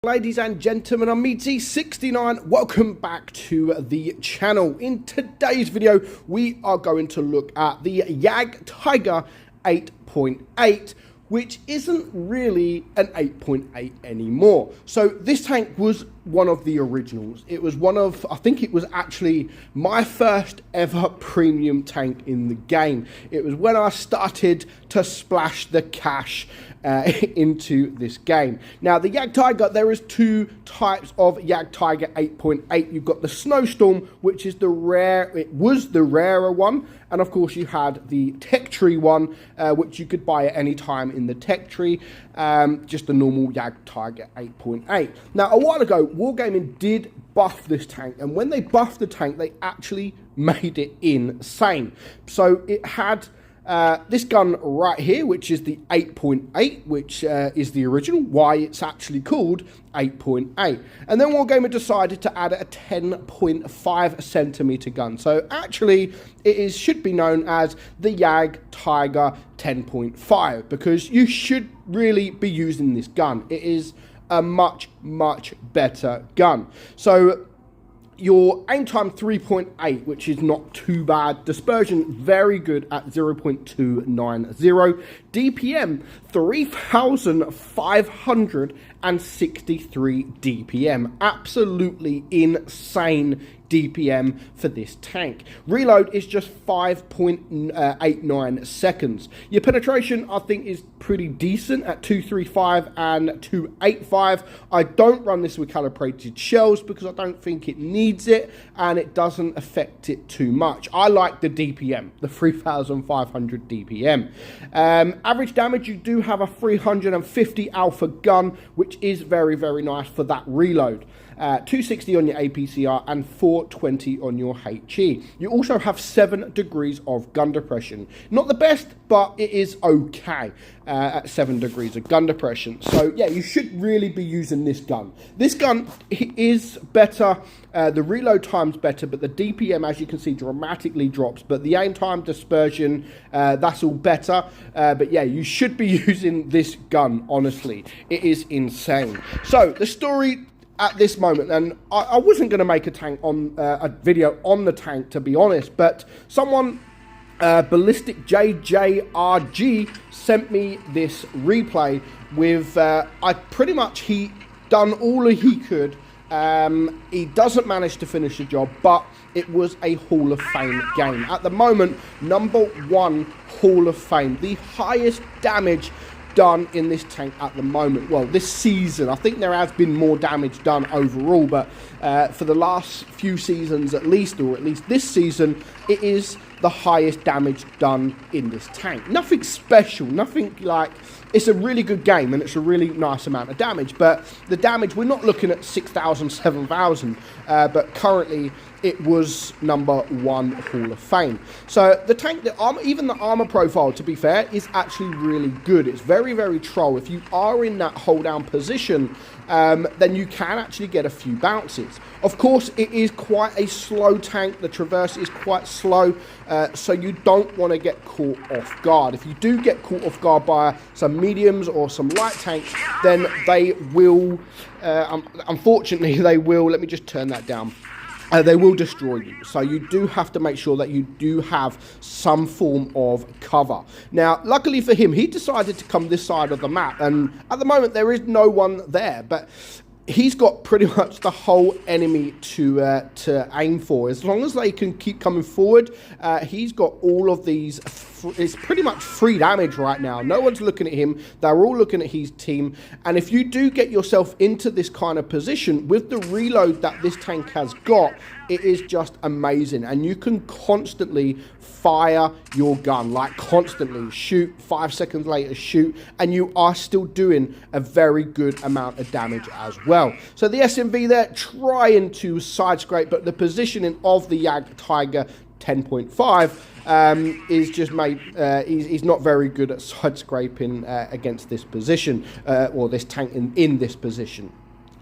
Ladies and gentlemen, I'm meadsy69. Welcome back to the channel. In today's video, we are going to look at the JgTig 8.8, which isn't really an 8.8 anymore. So this tank was one of the originals. It was one of, I think it was actually my first ever premium tank in the game. It was when I started to splash the cash into this game. Now the JgTig, there is two types of JgTig 8.8. You've got the Snowstorm, which is the rare, it was the rarer one, and of course you had the Tech Tree one, which you could buy at any time in the Tech Tree, just the normal JgTig 8.8. Now a while ago, Wargaming did buff this tank, and when they buffed the tank, they actually made it insane. So it had this gun right here, which is the 8.8, which is the original, why it's actually called 8.8. And then Wargamer decided to add a 10.5 centimeter gun. So actually, it should be known as the JgTig 10.5, because you should really be using this gun. It is a much better gun. So your aim time 3.8, which is not too bad. Dispersion, very good at 0.290. DPM, 3,563 DPM. Absolutely insane DPM for this tank. Reload is just 5.89 seconds. Your penetration, I think, is pretty decent at 235 and 285. I don't run this with calibrated shells because I don't think it needs it, and it doesn't affect it too much. I like the DPM, the 3,500 DPM. Average damage, you do have a 350 alpha gun, which is very nice for that reload. 260 on your APCR and 420 on your HE. You also have 7 degrees of gun depression. Not the best, but it is okay at 7 degrees of gun depression. So yeah, you should really be using this gun. This gun is better, the reload time's better, but the DPM, as you can see, dramatically drops. But the aim time, dispersion, that's all better. But yeah, you should be using this gun, honestly. It is insane. So the story at this moment, and I wasn't going to make a tank on a video on the tank, to be honest, but someone, Ballistic JjRG, sent me this replay with he done all he could. He doesn't manage to finish the job, but it was a Hall of Fame game. At the moment, #1 Hall of Fame, the highest damage done in this tank at the moment. Well, this season, I think there has been more damage done overall, but for the last few seasons at least, or at least this season, it is the highest damage done in this tank. Nothing special, nothing like, it's a really good game and it's a really nice amount of damage, but the damage, we're not looking at 6,000, 7,000, but currently it was #1 Hall of Fame. So the tank, even the armor profile, to be fair, is actually really good. It's very troll. If you are in that hold down position, then you can actually get a few bounces. Of course, it is quite a slow tank. The traverse is quite slow, so you don't want to get caught off guard. If you do get caught off guard by some mediums or some light tanks, then they will, unfortunately, they will, let me just turn that down. They will destroy you. So you do have to make sure that you do have some form of cover. Now, luckily for him, he decided to come this side of the map, and at the moment there is no one there, but he's got pretty much the whole enemy to aim for. As long as they can keep coming forward, he's got all of these. It's pretty much free damage right now. No one's looking at him. They're all looking at his team. And if you do get yourself into this kind of position with the reload that this tank has got, it is just amazing. And you can constantly fire your gun, like constantly shoot, 5 seconds later shoot, and you are still doing a very good amount of damage as well. So the SMV there trying to side scrape, but the positioning of the JgTig 10.5 is just made, he's not very good at side scraping against this position, or this tank in this position.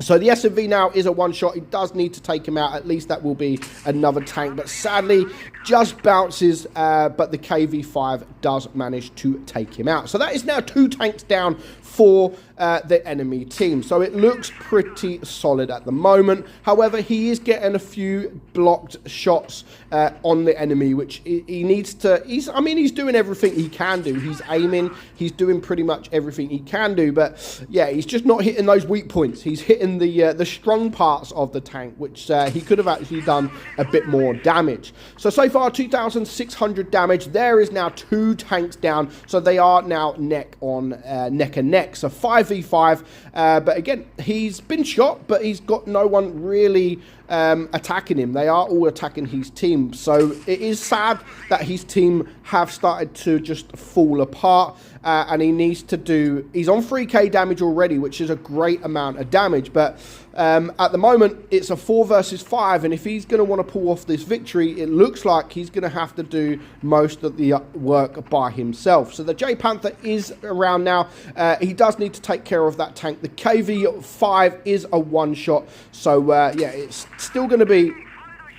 So the SMV now is a one-shot. He does need to take him out. At least that will be another tank. But sadly, just bounces. But the KV-5 does manage to take him out. So that is now 2 tanks down for the enemy team. So it looks pretty solid at the moment. However, he is getting a few blocked shots on the enemy, which he needs to... I mean, he's doing everything he can do. He's aiming. He's doing pretty much everything he can do. But yeah, he's just not hitting those weak points. He's hitting the strong parts of the tank, which he could have actually done a bit more damage. So far, 2,600 damage. There is now 2 tanks down. So they are now neck and neck. So 5v5, but again, he's been shot, but he's got no one really attacking him. They are all attacking his team. So it is sad that his team have started to just fall apart. And he needs to do... He's on 3k damage already, which is a great amount of damage. But at the moment, it's a 4 versus 5. And if he's going to want to pull off this victory, it looks like he's going to have to do most of the work by himself. So the J Panther is around now. He does need to take care of that tank. The KV-5 is a one-shot. So, yeah, it's still going to be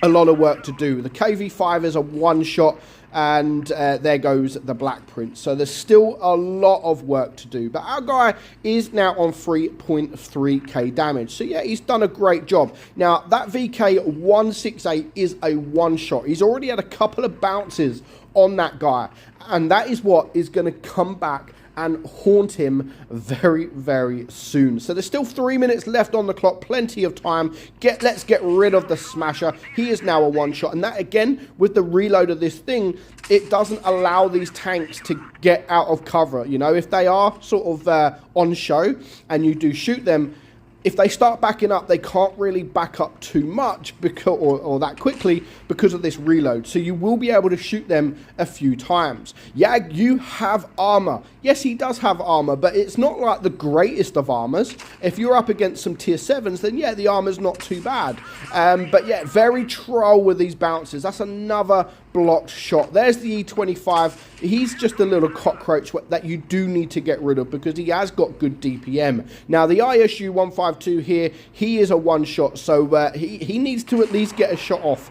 a lot of work to do. The KV-5 is a one-shot. And there goes the Black Prince. So there's still a lot of work to do. But our guy is now on 3.3k damage. So yeah, he's done a great job. Now, that VK168 is a one-shot. He's already had a couple of bounces on that guy. And that is what is going to come back and haunt him very, very soon. So there's still 3 minutes left on the clock, plenty of time. Let's get rid of the Smasher. He is now a one-shot, and that, again, with the reload of this thing, it doesn't allow these tanks to get out of cover. You know, if they are sort of on show and you do shoot them, if they start backing up, they can't really back up too much because, or that quickly because of this reload. So you will be able to shoot them a few times. Yag, you have armor. Yes, he does have armor, but it's not like the greatest of armors. If you're up against some tier 7s, then yeah, the armor's not too bad. But yeah, very troll with these bounces. That's another blocked shot. There's the E25. He's just a little cockroach that you do need to get rid of because he has got good DPM. Now, the ISU 152 here, he is a one-shot, so he needs to at least get a shot off,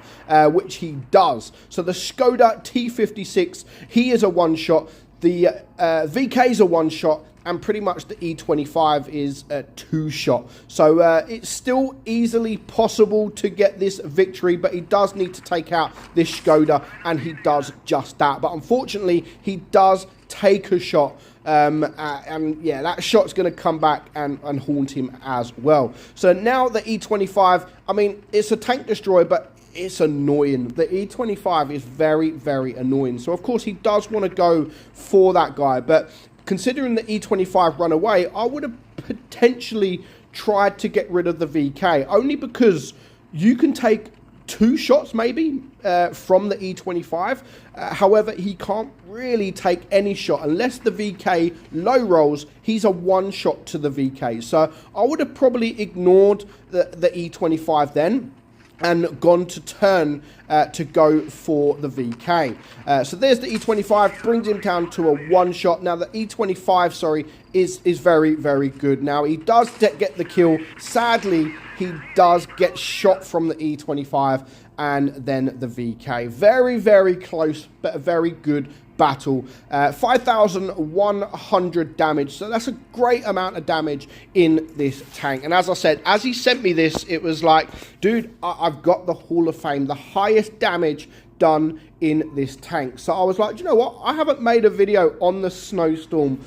which he does. So the Skoda T56, he is a one-shot. The VK is a one-shot. And pretty much the E25 is a 2-shot. So it's still easily possible to get this victory, but he does need to take out this Skoda, and he does just that. But unfortunately, he does take a shot. And yeah, that shot's going to come back and haunt him as well. So now the E25, I mean, it's a tank destroyer, but it's annoying. The E25 is very, very annoying. So, of course, he does want to go for that guy, but considering the E25 run away, I would have potentially tried to get rid of the VK, only because you can take 2 shots maybe from the E25. However, he can't really take any shot unless the VK low rolls. He's a one-shot to the VK. So I would have probably ignored the E25 then and gone to turn to go for the VK. So there's the E25, brings him down to a one-shot. Now the E25, sorry, is very, very good. Now he does get the kill. Sadly, he does get shot from the E25 and then the VK. Very, very close, but a very good battle. 5,100 damage, so that's a great amount of damage in this tank. And as I said, as he sent me this, it was like, dude, I've got the Hall of Fame, the highest damage done in this tank. So I was like, you know what, I haven't made a video on the Snowstorm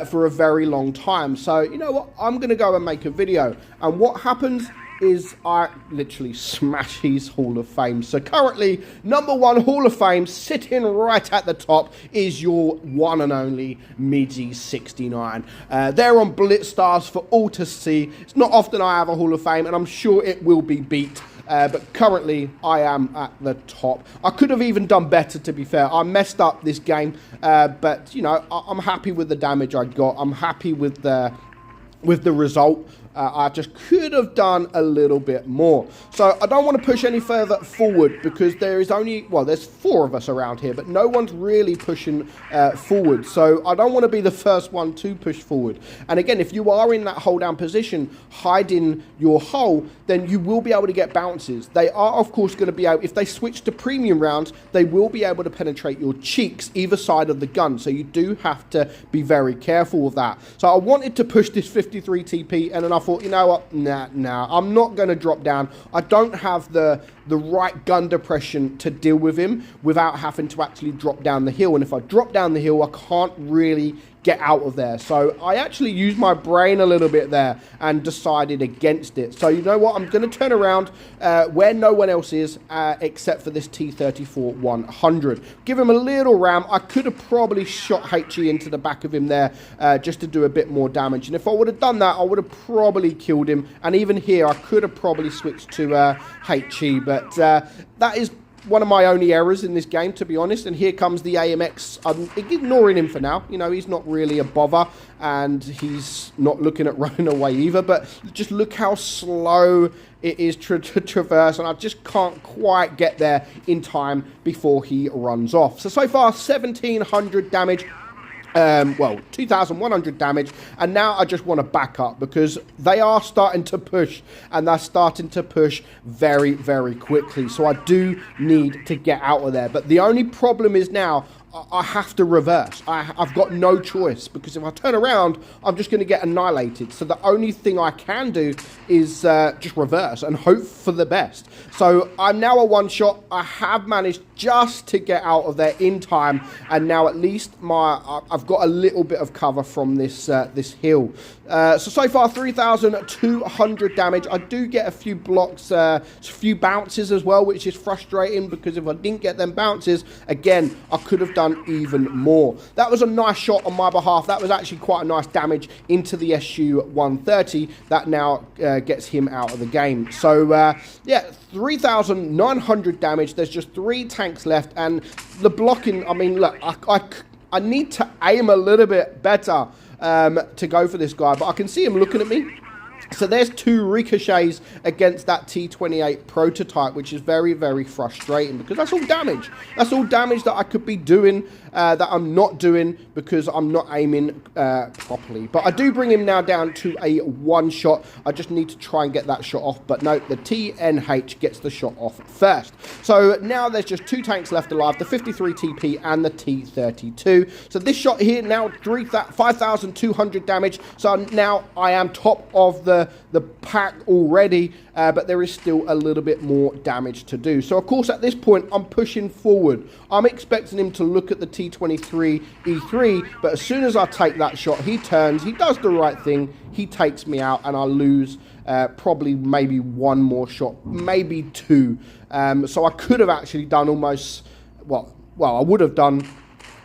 for a very long time, so you know what, I'm gonna go and make a video. And what happens is I literally smash his Hall of Fame. So currently, #1 Hall of Fame, sitting right at the top, is your one and only meadsy69. They're on Blitz Stars for all to see. It's not often I have a Hall of Fame, and I'm sure it will be beat. But currently, I am at the top. I could have even done better, to be fair. I messed up this game, but, you know, I'm happy with the damage I got. I'm happy with the result. I just could have done a little bit more. So I don't want to push any further forward because there is only, well, there's 4 of us around here, but no one's really pushing forward. So I don't want to be the first one to push forward. And again, if you are in that hold down position, hiding your hole, then you will be able to get bounces. They are, of course, going to be able, if they switch to premium rounds, they will be able to penetrate your cheeks either side of the gun. So you do have to be very careful with that. So I wanted to push this 53 TP, and then I thought, you know what, nah, I'm not going to drop down. I don't have the right gun depression to deal with him without having to actually drop down the hill. And if I drop down the hill, I can't really get out of there. So I actually used my brain a little bit there and decided against it. So you know what, I'm going to turn around where no one else is except for this T-34-100. Give him a little ram. I could have probably shot HE into the back of him there just to do a bit more damage. And if I would have done that, I would have probably killed him. And even here, I could have probably switched to HE. But that is one of my only errors in this game, to be honest. And here comes the AMX. I'm ignoring him for now. You know, he's not really a bother, and he's not looking at running away either. But just look how slow it is to traverse, and I just can't quite get there in time before he runs off. So far, 1,700 damage. Well, 2,100 damage, and now I just want to back up because they are starting to push, and they're starting to push very, very quickly. So I do need to get out of there. But the only problem is now I have to reverse. I've got no choice, because if I turn around, I'm just going to get annihilated. So the only thing I can do is just reverse and hope for the best. So I'm now a one-shot. I have managed just to get out of there in time, and now at least I've got a little bit of cover from this this hill. So far 3,200 damage. I do get a few blocks, a few bounces as well, which is frustrating, because if I didn't get them bounces, again, I could have done even more. That was a nice shot on my behalf. That was actually quite a nice damage into the SU-130 that now gets him out of the game. So yeah, 3,900 damage. There's just 3 tanks left, and the blocking, I mean, look, I need to aim a little bit better to go for this guy, but I can see him looking at me. So there's 2 ricochets against that T-28 prototype, which is very, very frustrating, because that's all damage. That's all damage that I could be doing that I'm not doing because I'm not aiming properly. But I do bring him now down to a 1-shot. I just need to try and get that shot off. But no, the TNH gets the shot off first. So now there's just 2 tanks left alive, the 53 TP and the T-32. So this shot here now 5,200 damage. So now I am top of the pack already, but there is still a little bit more damage to do. So of course at this point I'm pushing forward. I'm expecting him to look at the T-23 E3, but as soon as I take that shot, he turns, he does the right thing, he takes me out, and I lose probably maybe 1 more shot, maybe 2. So I could have actually done almost, well, I would have done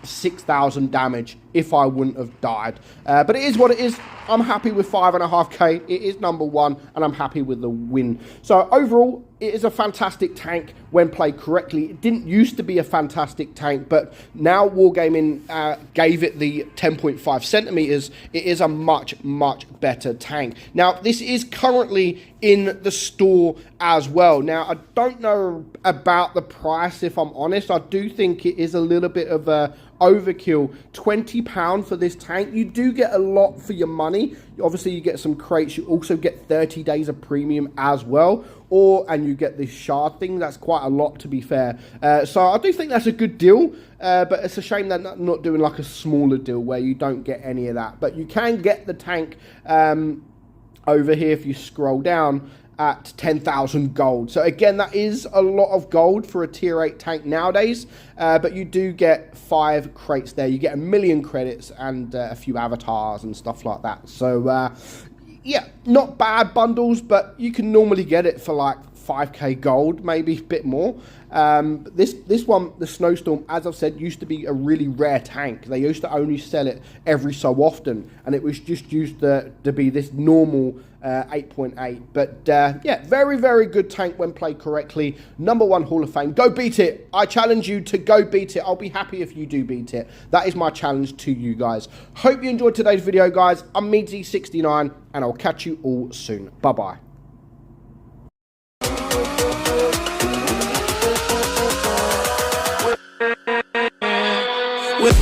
6,000 damage if I wouldn't have died. But it is what it is. I'm happy with 5.5k. It is number 1, and I'm happy with the win. So overall, it is a fantastic tank when played correctly. It didn't used to be a fantastic tank, but now Wargaming gave it the 10.5 centimeters. It is a much, much better tank. Now, this is currently in the store as well. Now, I don't know about the price, if I'm honest. I do think it is a little bit of a overkill. £20 for this tank. You do get a lot for your money. Obviously, you get some crates. You also get 30 days of premium as well. And you get this shard thing. That's quite a lot, to be fair. So I do think that's a good deal. But it's a shame that not doing like a smaller deal where you don't get any of that. But you can get the tank over here if you scroll down at 10,000 gold. So again, that is a lot of gold for a tier 8 tank nowadays, but you do get 5 crates there. You get 1 million credits and a few avatars and stuff like that. So yeah, not bad bundles, but you can normally get it for like 5k gold, maybe a bit more. This one, the Snowstorm, as I've said, used to be a really rare tank. They used to only sell it every so often, and it was just used to be this normal 8.8. But yeah, very, very good tank when played correctly. #1 Hall of Fame. Go beat it. I challenge you to go beat it. I'll be happy if you do beat it. That is my challenge to you guys. Hope you enjoyed today's video, guys. I'm meadsyreplays, and I'll catch you all soon. Bye-bye. With